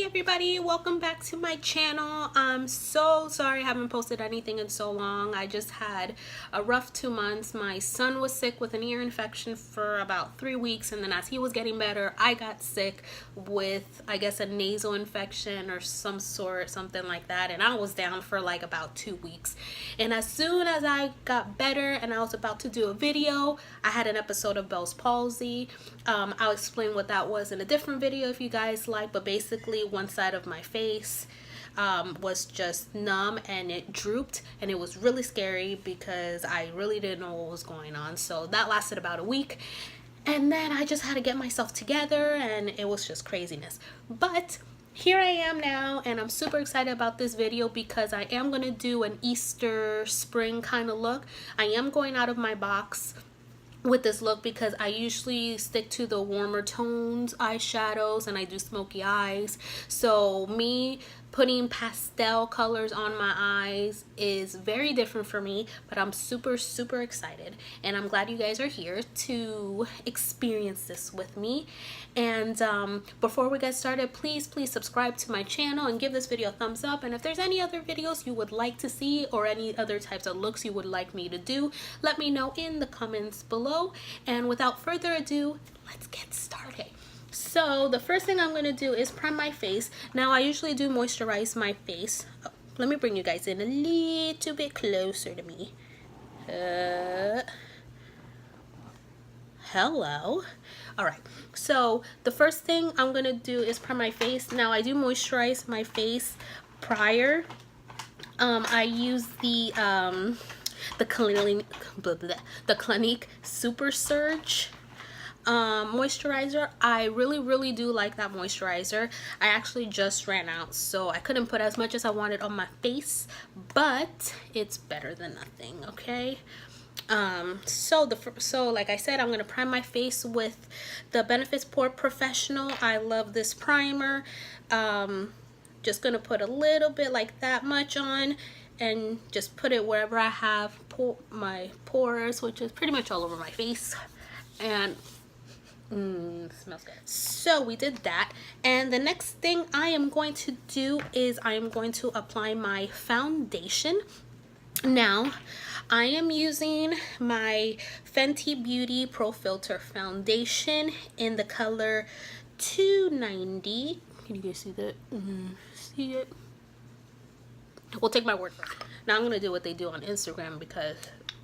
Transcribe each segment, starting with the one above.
everybody, welcome back to my channel. I'm so sorry I haven't posted anything in so long. I just had a rough 2 months. My son was sick with an ear infection for about 3 weeks, and then as he was getting better, I got sick with, I guess, a nasal infection or some sort, something like that, and I was down for like about 2 weeks. And as soon as I got better and I was about to do a video, I had an episode of Bell's palsy. I'll explain what that was in a different video if you guys like, but basically one side of my face was just numb and it drooped, and it was really scary because I really didn't know what was going on. So that lasted about a week, and then I just had to get myself together, and it was just craziness. But here I am now, and I'm super excited about this video because I am going to do an Easter spring kind of look. I am going out of my box with this look because I usually stick to the warmer tones eyeshadows and I do smoky eyes. So me putting pastel colors on my eyes is very different for me, but I'm super excited, and I'm glad you guys are here to experience this with me. And before we get started, please subscribe to my channel and give this video a thumbs up. And if there's any other videos you would like to see or any other types of looks you would like me to do, let me know in the comments below. And without further ado, let's get started. So the first thing I'm going to do is prime my face. Now I usually do moisturize my face. Oh, let me bring you guys in a little bit closer to me. Hello. All right, so the first thing I'm gonna do is prime my face. Now I do moisturize my face prior. I use the Clinique Super Surge moisturizer. I really do like that moisturizer. I actually just ran out, so I couldn't put as much as I wanted on my face, but it's better than nothing. Okay. So like I said, I'm gonna prime my face with the Benefits Pore Professional. I love this primer. Just gonna put a little bit, like that much on, and just put it wherever I have my pores, which is pretty much all over my face. And smells good. So we did that, and the next thing I am going to do is I am going to apply my foundation. Now I am using my Fenty Beauty Pro Filter foundation in the color 290. Can you guys see that? See it? We'll take my word for it. Now I'm gonna do what they do on Instagram because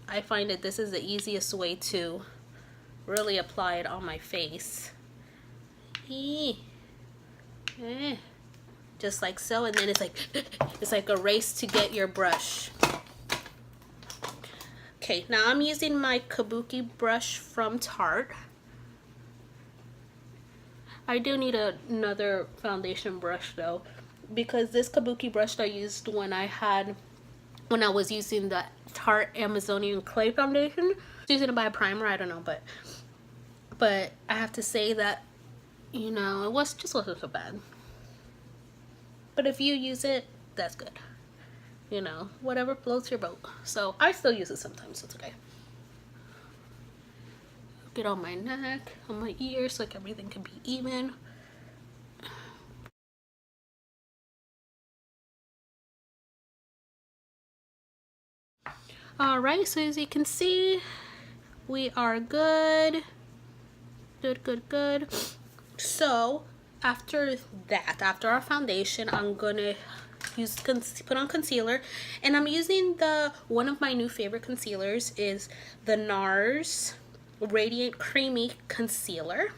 I find that this is the easiest way to really apply it on my face. Just like so, and then it's like a race to get your brush. Okay, now I'm using my Kabuki brush from Tarte. I do need another foundation brush though, because this Kabuki brush I used when I was using the Tarte Amazonian Clay foundation. I was using it by a primer, I don't know, but I have to say that, you know, it wasn't so bad. But if you use it, that's good. You know, whatever floats your boat. So I still use it sometimes, so it's okay. Get on my neck, on my ears, so like everything can be even. Alright, so as you can see, we are good. Good. So after that, after our foundation, I'm gonna put on concealer, and I'm using one of my new favorite concealers is the NARS Radiant Creamy Concealer.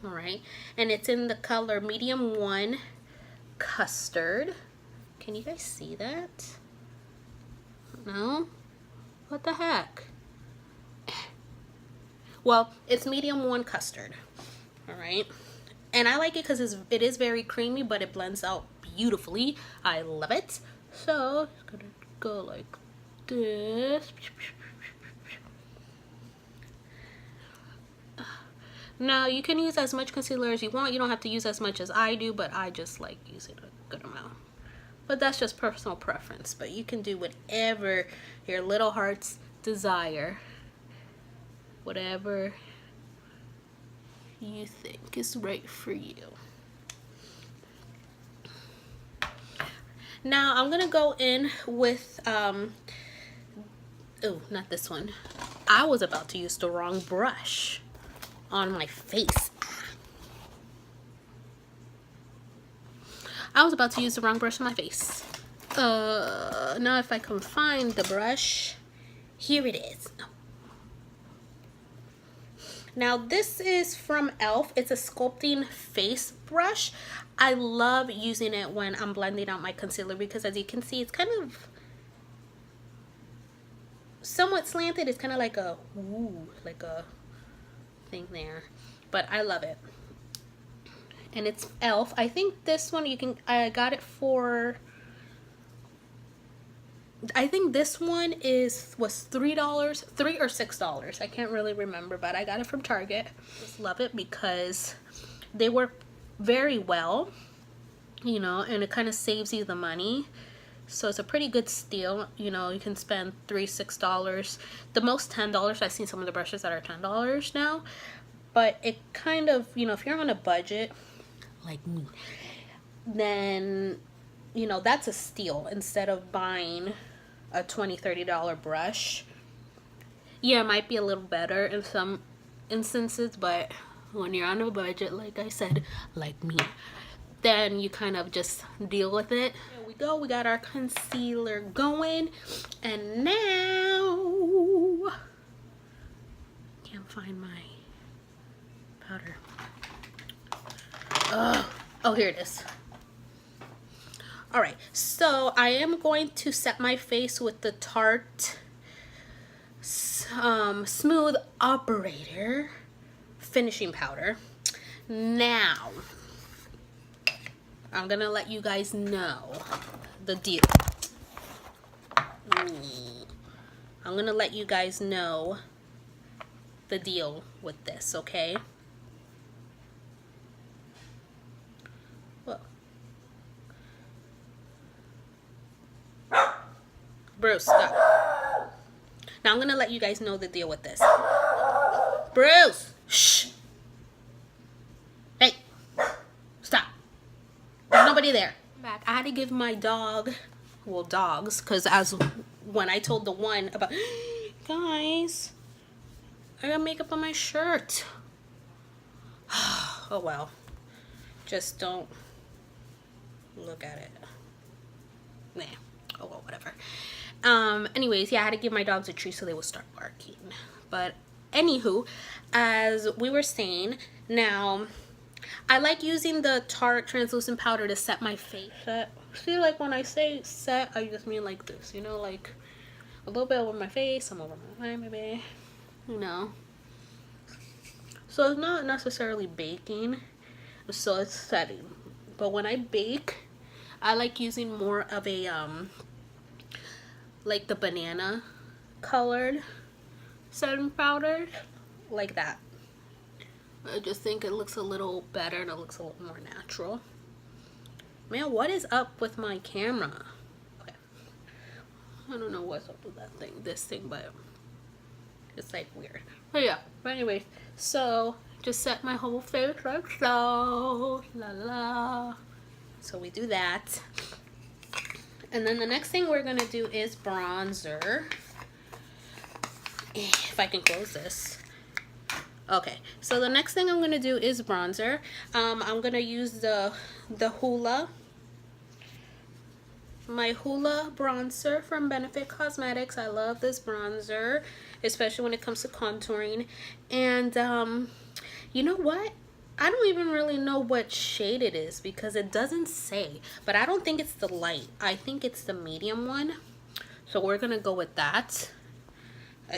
All right, and it's in the color medium 1 custard. Can you guys see that? No? What the heck? Well, it's medium 1 custard. All right, and I like it because it is very creamy, but it blends out beautifully. I love it. So it's gonna go like this. Now you can use as much concealer as you want. You don't have to use as much as I do, but I just like using a good amount. But that's just personal preference. But you can do whatever your little hearts desire. Whatever you think is right for you. Now I'm gonna go in with oh, not this one. I was about to use the wrong brush on my face. I was about to use the wrong brush on my face. Now if I can find the brush, here it is. Now this is from ELF. It's a sculpting face brush. I love using it when I'm blending out my concealer because as you can see, it's kind of somewhat slanted. It's kind of like a like a thing there, but I love it. And it's ELF. I think this one I got it for, I think this one was $3 or $6. I can't really remember, but I got it from Target. Just love it because they work very well, you know, and it kind of saves you the money. So it's a pretty good steal. You know, you can spend $6. The most $10. I've seen some of the brushes that are $10 now, but it kind of, you know, if you're on a budget like me, then, you know, that's a steal instead of buying a $20-$30 brush. Yeah, it might be a little better in some instances, but when you're on a budget, like I said, like me, then you kind of just deal with it. There we go. We got our concealer going, and now can't find my powder. Oh, here it is. All right, so I am going to set my face with the Tarte Smooth Operator finishing powder. Now, I'm gonna let you guys know the deal. I'm gonna let you guys know the deal with this, okay? Bruce, stop. Now I'm gonna let you guys know the deal with this. Bruce, shh. Hey, stop. There's nobody there. Back. I had to give my dog, well, dogs, because as when I told the one about, guys, I got makeup on my shirt. Oh well, just don't look at it. Nah. Oh well, whatever. Anyways, yeah, I had to give my dogs a treat so they would start barking. But anywho, as we were saying, now I like using the Tarte translucent powder to set my face. See, like when I say set, I just mean like this, you know, like a little bit over my face, some over my eye, maybe, you know. So it's not necessarily baking, so it's setting. But when I bake, I like using more of a like the banana colored setting powder, like that. I just think it looks a little better and it looks a little more natural. Man, what is up with my camera? Okay, I don't know what's up with that thing, this thing, but it's like weird. But yeah, but anyways, so just set my whole face like so, la la. So we do that. And then the next thing we're gonna do is bronzer. If I can close this. Okay, so the next thing I'm gonna do is bronzer. I'm gonna use the Hoola, my Hoola bronzer from Benefit Cosmetics. I love this bronzer, especially when it comes to contouring. And you know what? I don't even really know what shade it is because it doesn't say, but I don't think it's the light. I think it's the medium one. So we're gonna go with that.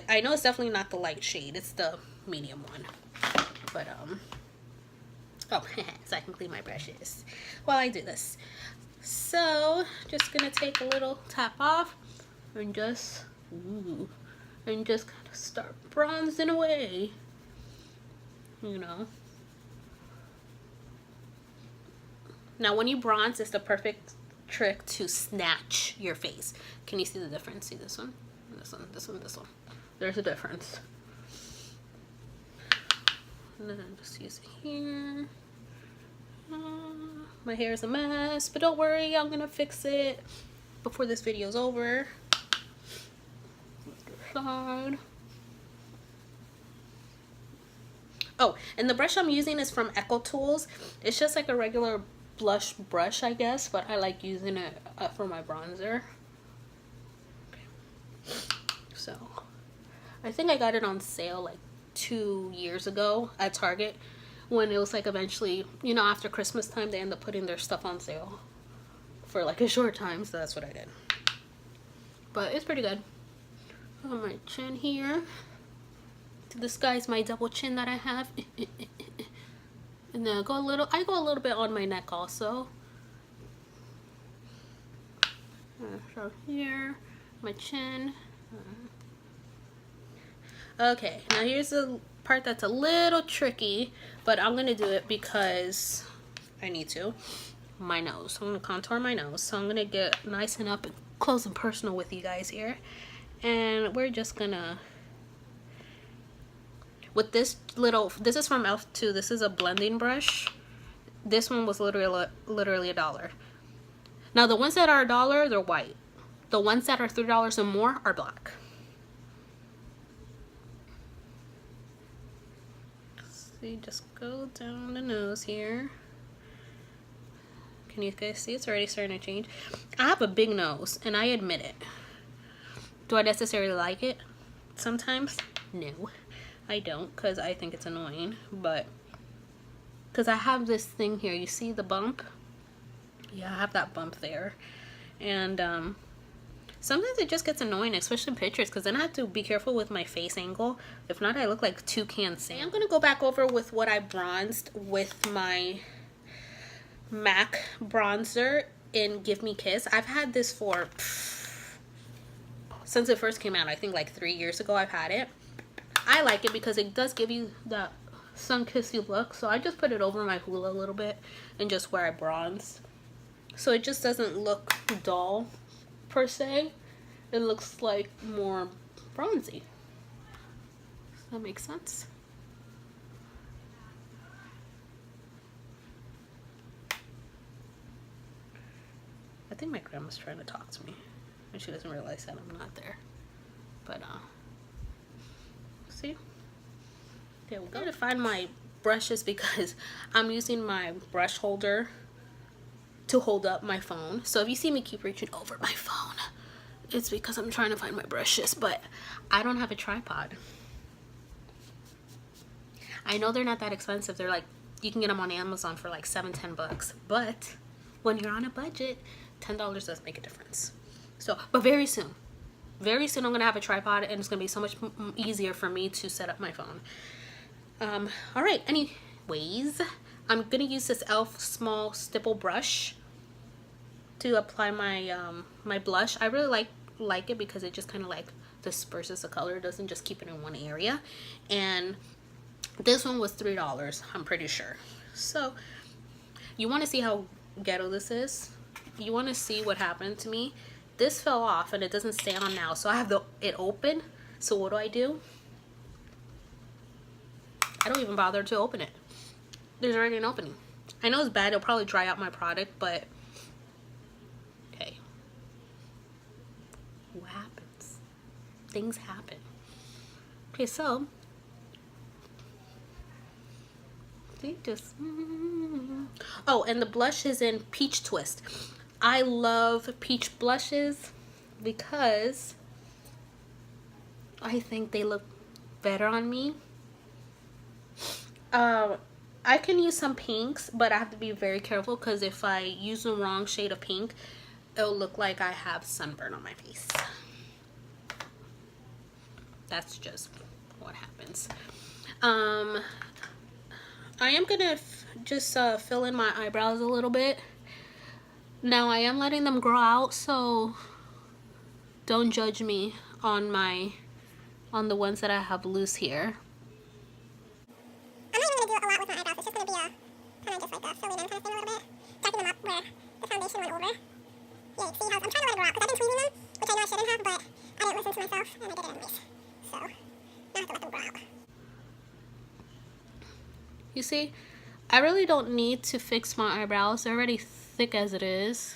I know it's definitely not the light shade, it's the medium one. But oh, so I can clean my brushes while I do this. So just gonna take a little tap off and just kind of start bronzing away, you know. Now when you bronze, it's the perfect trick to snatch your face. Can you see the difference? See this one, this one, this one, this one. There's a difference. And then just use it here My hair is a mess, but don't worry, I'm gonna fix it before this video is over. Side. Oh, and the brush I'm using is from Echo Tools. It's just like a regular blush brush, I guess, but I like using it for my bronzer. So, I think I got it on sale like 2 years ago at Target, when it was like eventually, you know, after Christmas time, they end up putting their stuff on sale for like a short time, so that's what I did. But it's pretty good. On my chin here, to disguise my double chin that I have. And then I go a little bit on my neck also. So here, my chin. Okay, now here's the part that's a little tricky, but I'm gonna do it because I need to. My nose. I'm gonna contour my nose. So I'm gonna get nice and up and close and personal with you guys here. And we're just gonna, with this little, this is from e.l.f. too. This is a blending brush. This one was literally $1. Now the ones that are $1, they're white. The ones that are $3 and more are black. So you just go down the nose here. Can you guys see it's already starting to change? I have a big nose and I admit it. Do I necessarily like it? Sometimes? No, I don't, because I think it's annoying. But because I have this thing here, you see the bump? Yeah, I have that bump there. And sometimes it just gets annoying, especially in pictures, because then I have to be careful with my face angle. If not, I look like Toucan Sam. I'm going to go back over with what I bronzed with my MAC bronzer in Give Me Kiss. I've had this for since it first came out. I think like 3 years ago I've had it. I like it because it does give you that sun-kissy look. So I just put it over my hula a little bit and just where I bronzed. So it just doesn't look dull per se. It looks like more bronzy. Does that make sense? I think my grandma's trying to talk to me and she doesn't realize that I'm not there. But see? There we go. I'm going to find my brushes because I'm using my brush holder to hold up my phone. So if you see me keep reaching over my phone, it's because I'm trying to find my brushes, but I don't have a tripod. I know they're not that expensive. They're like, you can get them on Amazon for like $7-10 bucks, but when you're on a budget, $10 does make a difference. So, but very soon I'm gonna have a tripod and it's gonna be so much easier for me to set up my phone. All right, anyways, I'm gonna use this e.l.f. small stipple brush to apply my my blush. I really like it because it just kind of like disperses the color. It doesn't just keep it in one area. And this one was $3, I'm pretty sure. So you want to see how ghetto this is? You want to see what happened to me? This fell off and it doesn't stay on now, so I have it open. So what do? I don't even bother to open it. There's already an opening. I know it's bad. It'll probably dry out my product, but hey, what happens? Things happen. Okay, so see, just oh, and the blush is in Peach Twist. I love peach blushes because I think they look better on me. I can use some pinks, but I have to be very careful because if I use the wrong shade of pink, it'll look like I have sunburn on my face. That's just what happens. I am gonna just fill in my eyebrows a little bit. Now I am letting them grow out, so don't judge me on the ones that I have loose here. I'm not even going to do a lot with my eyebrows. It's just going to be kind of just like a filling in kind of thing a little bit. Darken them up where the foundation went over. Yeah, see how I'm trying to let it grow out because I've been tweezing them, which I know I shouldn't have, but I didn't listen to myself and I did it anyways. So now I have to let them grow out. You see, I really don't need to fix my eyebrows. They're already thick as it is.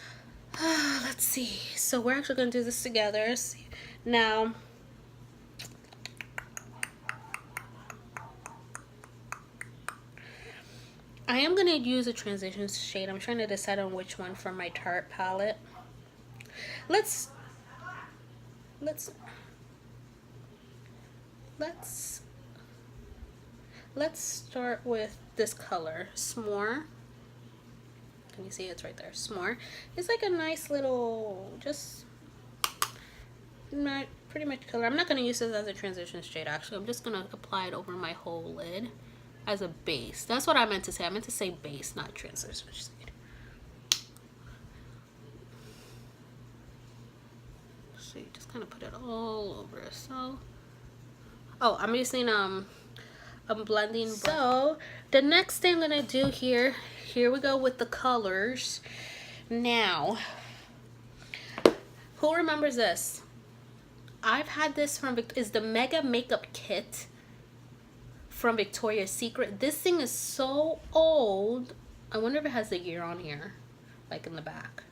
Let's see. So we're actually going to do this together. Now, I am going to use a transition shade. I'm trying to decide on which one from my Tarte palette. Let's start with this color, S'more. Can you see it's right there? S'more. It's like a nice little, just not pretty much color. I'm not going to use this as a transition shade actually. I'm just going to apply it over my whole lid as a base. That's what I meant to say. I meant to say base, not transition shade. So you just kind of put it all over. So, oh, I'm using I'm blending. So the next thing I'm gonna do here we go with the colors. Now, who remembers this? I've had this from is the Mega Makeup Kit from Victoria's Secret. This thing is so old. I wonder if it has the year on here, like in the back.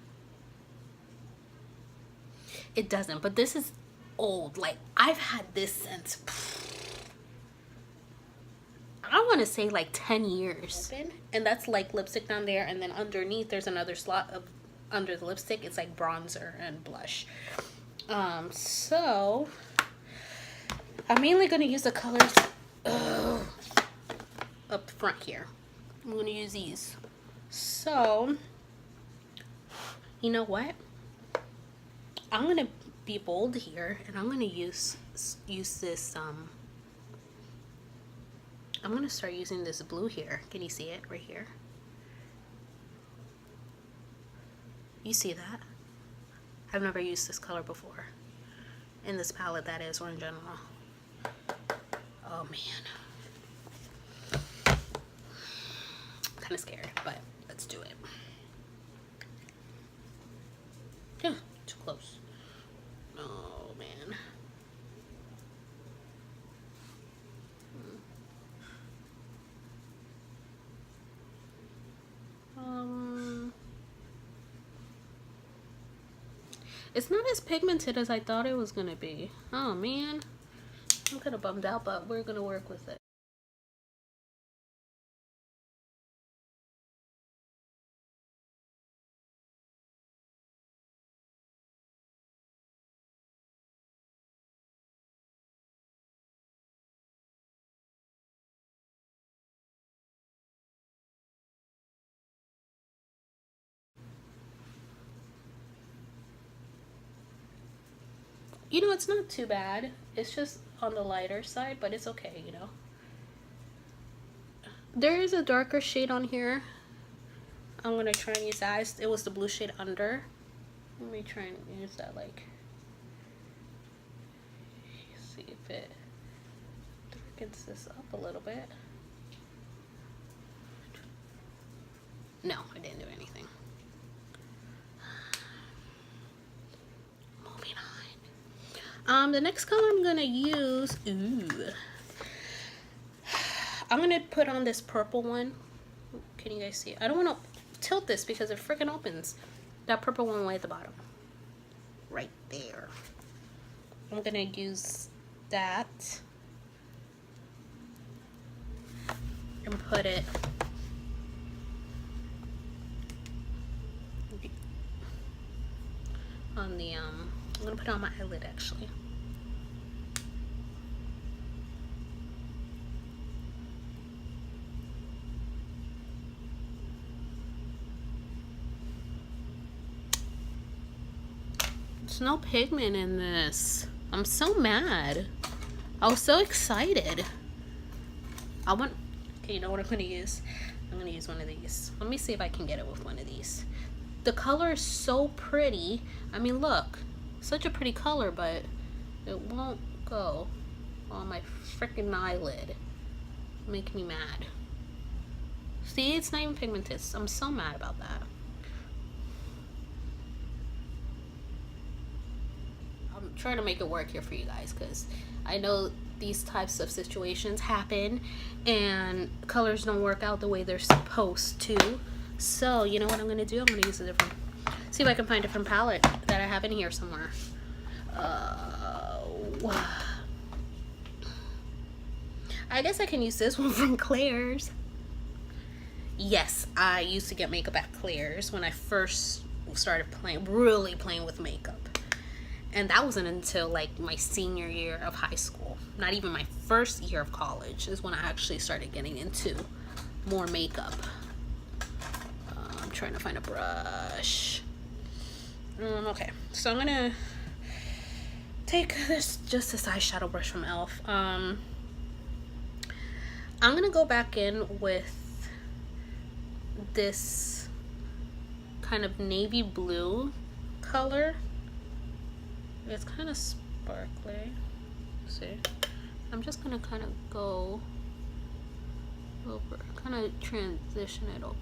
It doesn't, but this is old. Like, I've had this since, I want to say like 10 years. And that's like lipstick down there, and then underneath there's another slot of under the lipstick. It's like bronzer and blush. So I'm mainly going to use the colors up front here. I'm going to use these. So you know what, I'm going to be bold here, and I'm going to use this I'm going to start using this blue here. Can you see it right here? You see that? I've never used this color before. In this palette, that is, or in general. Oh, man. I'm kind of scared, but let's do it. Yeah, too close. Oh, man. It's not as pigmented as I thought it was gonna be. Oh man, I'm kind of bummed out, but we're gonna work with it. You know, it's not too bad. It's just on the lighter side, but it's okay, you know. There is a darker shade on here. I'm gonna try and use that. It was the blue shade under. Let me try and use that, like, see if it darkens this up a little bit. No, I didn't do anything. Moving on. The next color I'm gonna use, I'm gonna put on this purple one. Can you guys see it? I don't want to tilt this because it freaking opens. That purple one way at the bottom. Right there. I'm gonna use that and put it on the I'm gonna put it on my eyelid actually. There's no pigment in this. I'm so mad. I was so excited. Okay, you know what I'm gonna use? I'm gonna use one of these. Let me see if I can get it with one of these. The color is so pretty. I mean, look, such a pretty color, but it won't go on my freaking eyelid. Make me mad. See, it's not even pigmented. I'm so mad about that. I'm trying to make it work here for you guys, because I know these types of situations happen and colors don't work out the way they're supposed to. So you know what I'm gonna do? I'm gonna use a different, see if I can find a different palette that I have in here somewhere. I guess I can use this one from Claire's. Yes, I used to get makeup at Claire's when I first started really playing with makeup. And that wasn't until like my senior year of high school. Not even my first year of college is when I actually started getting into more makeup. I'm trying to find a brush. Okay, so I'm gonna take this eyeshadow brush from e.l.f. I'm gonna go back in with this kind of navy blue color. It's kind of sparkly. See, I'm just gonna kind of go over, kind of transition it over.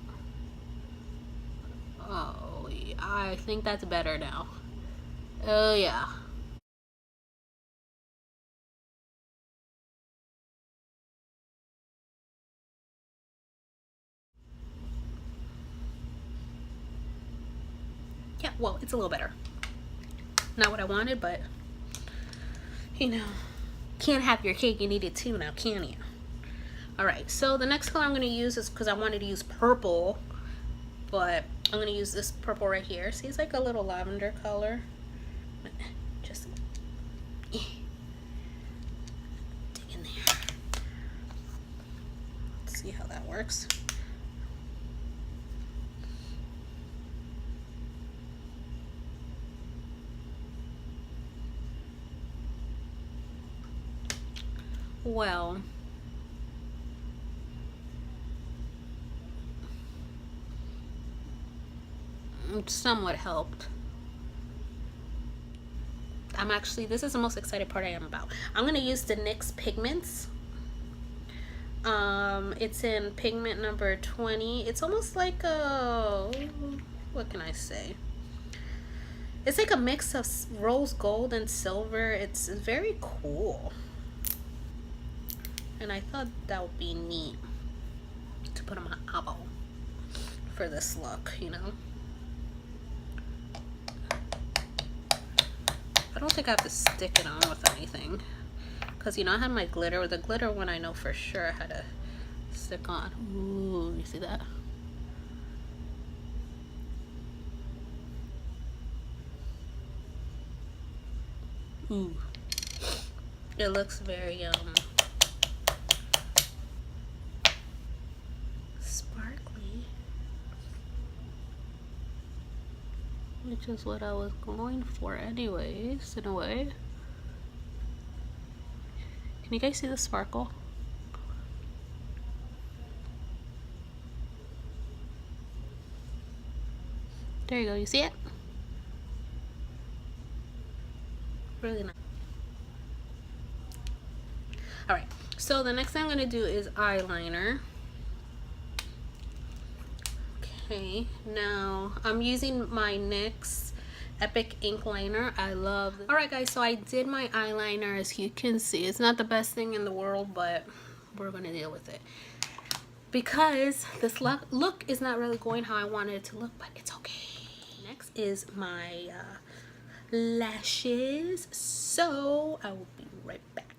Oh yeah, I think that's better now. Oh yeah. Yeah, well, it's a little better. Not what I wanted, but you know, can't have your cake and eat it too now, can you? Alright, so the next color I'm going to use is, because I wanted to use purple, but I'm going to use this purple right here. See, it's like a little lavender color. Just dig in there. Let's see how that works. Well, it somewhat helped. I'm actually, this is the most excited part I am about. I'm going to use the NYX pigments. It's in pigment number 20. It's almost like a, what can I say? It's like a mix of rose gold and silver. It's very cool. And I thought that would be neat to put on my eyeball for this look, you know. I don't think I have to stick it on with anything, because you know I had my glitter. The glitter one I know for sure I had to stick on. Ooh, you see that? Ooh, it looks very sparkly, which is what I was going for anyways, in a way. Can you guys see the sparkle? There you go, you see it? Really nice. Alright, so the next thing I'm going to do is eyeliner. Okay, now I'm using my NYX Epic Ink Liner. I love this. Alright guys, so I did my eyeliner. As you can see, it's not the best thing in the world, but we're going to deal with it. Because this look is not really going how I wanted it to look, but it's okay. Next is my lashes. So I will be right back.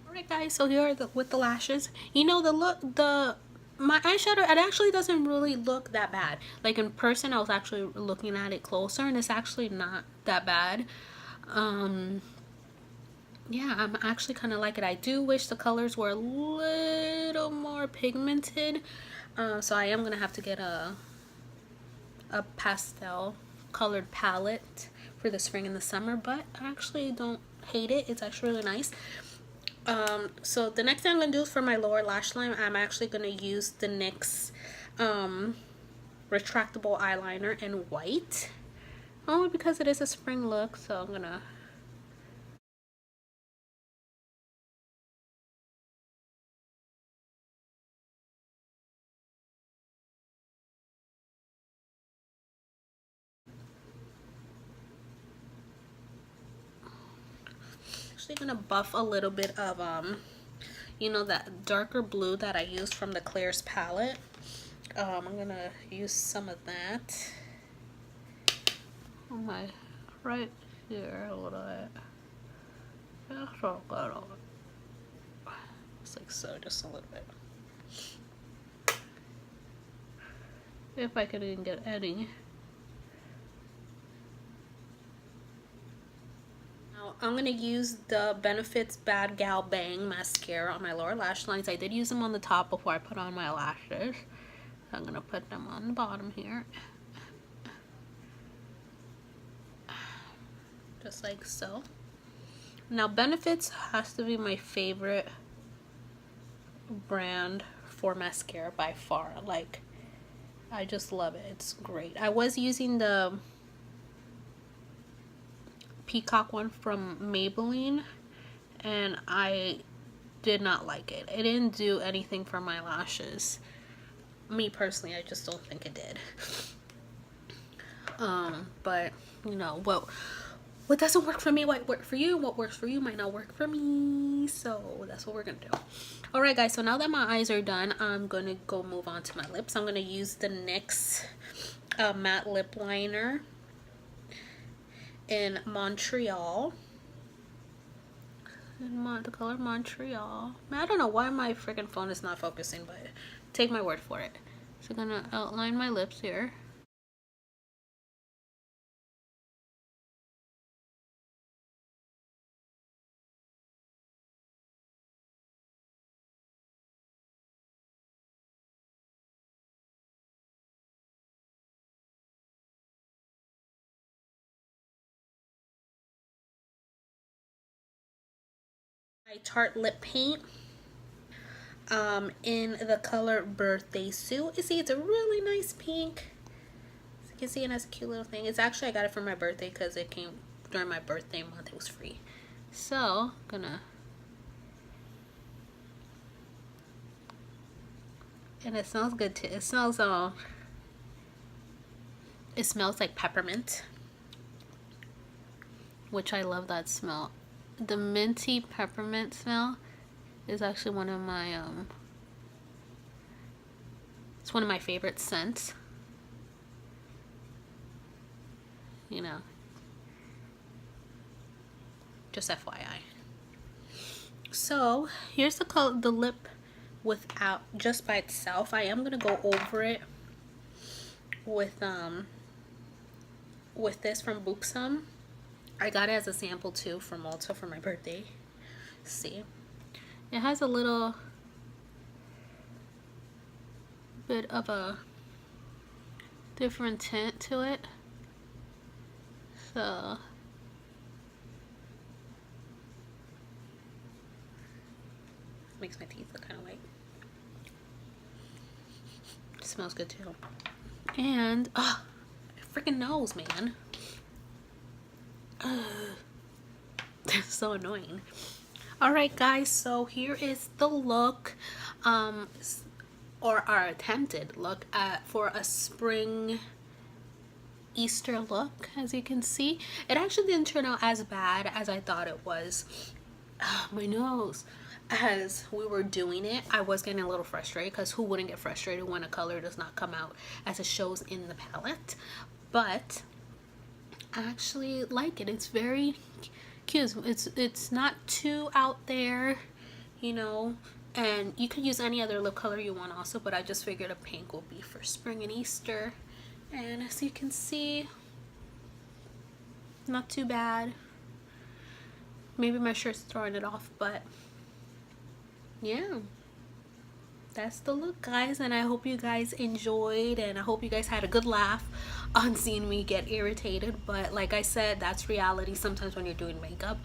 Alright guys, so here are with the lashes. You know, my eyeshadow, it actually doesn't really look that bad. Like in person, I was actually looking at it closer and it's actually not that bad. Yeah, I'm actually kind of like it. I do wish the colors were a little more pigmented. So I am going to have to get a pastel colored palette for the spring and the summer, but I actually don't hate it. It's actually really nice. So the next thing I'm going to do for my lower lash line, I'm actually going to use the NYX retractable eyeliner in white. Only because it is a spring look, so I'm going to... actually gonna buff a little bit of you know, that darker blue that I used from the Claire's palette. I'm gonna use some of that on my right here a little bit. That's all good. It's like so, just a little bit. If I can even get any. Now I'm gonna use the Benefits Bad Gal Bang mascara on my lower lash lines. I did use them on the top before I put on my lashes. So I'm gonna put them on the bottom here. Just like so. Now Benefits has to be my favorite brand for mascara by far. Like, I just love it. It's great. I was using the Peacock one from Maybelline and I did not like it. It didn't do anything for my lashes. Me personally, I just don't think it did. But you know, what doesn't work for me might work for you. What works for you might not work for me. So that's what we're gonna do. All right, guys. So now that my eyes are done, I'm gonna go move on to my lips. I'm gonna use the NYX matte lip liner in Montreal. The color Montreal. I don't know why my freaking phone is not focusing, but take my word for it. So I'm gonna outline my lips here. My Tarte lip paint in the color Birthday Suit. You see, it's a really nice pink. As you can see, it has a cute little thing. It's actually, I got it for my birthday because it came during my birthday month. It was free. So, gonna, and it smells good too. It smells like peppermint, which I love that smell. The minty peppermint smell is actually one of my it's one of my favorite scents. You know, just FYI. So here's the color, the lip without, just by itself. I am gonna go over it with this from Buxom. I got it as a sample too from Ulta for my birthday. See, it has a little bit of a different tint to it, so makes my teeth look kind of white. It smells good too. And freaking nose, man. That's so annoying. All right, guys, so here is the look, or our attempted look for a spring Easter look. As you can see, it actually didn't turn out as bad as I thought it was. My nose. As we were doing it, I was getting a little frustrated, because who wouldn't get frustrated when a color does not come out as it shows in the palette? But I actually like it. It's very cute. It's not too out there, you know, and you could use any other lip color you want also, but I just figured a pink will be for spring and Easter. And as you can see, not too bad. Maybe my shirt's throwing it off, but yeah, that's the look, guys. And I hope you guys enjoyed, and I hope you guys had a good laugh on seeing me get irritated. But like I said, that's reality sometimes when you're doing makeup.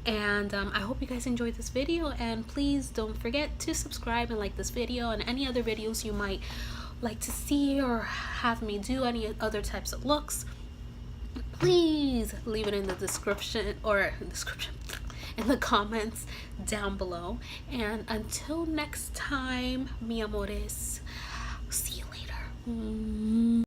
And I hope you guys enjoyed this video, and please don't forget to subscribe and like this video and any other videos you might like to see or have me do, any other types of looks. Please leave it in the description, in the comments down below. And until next time, mi amores, see you later.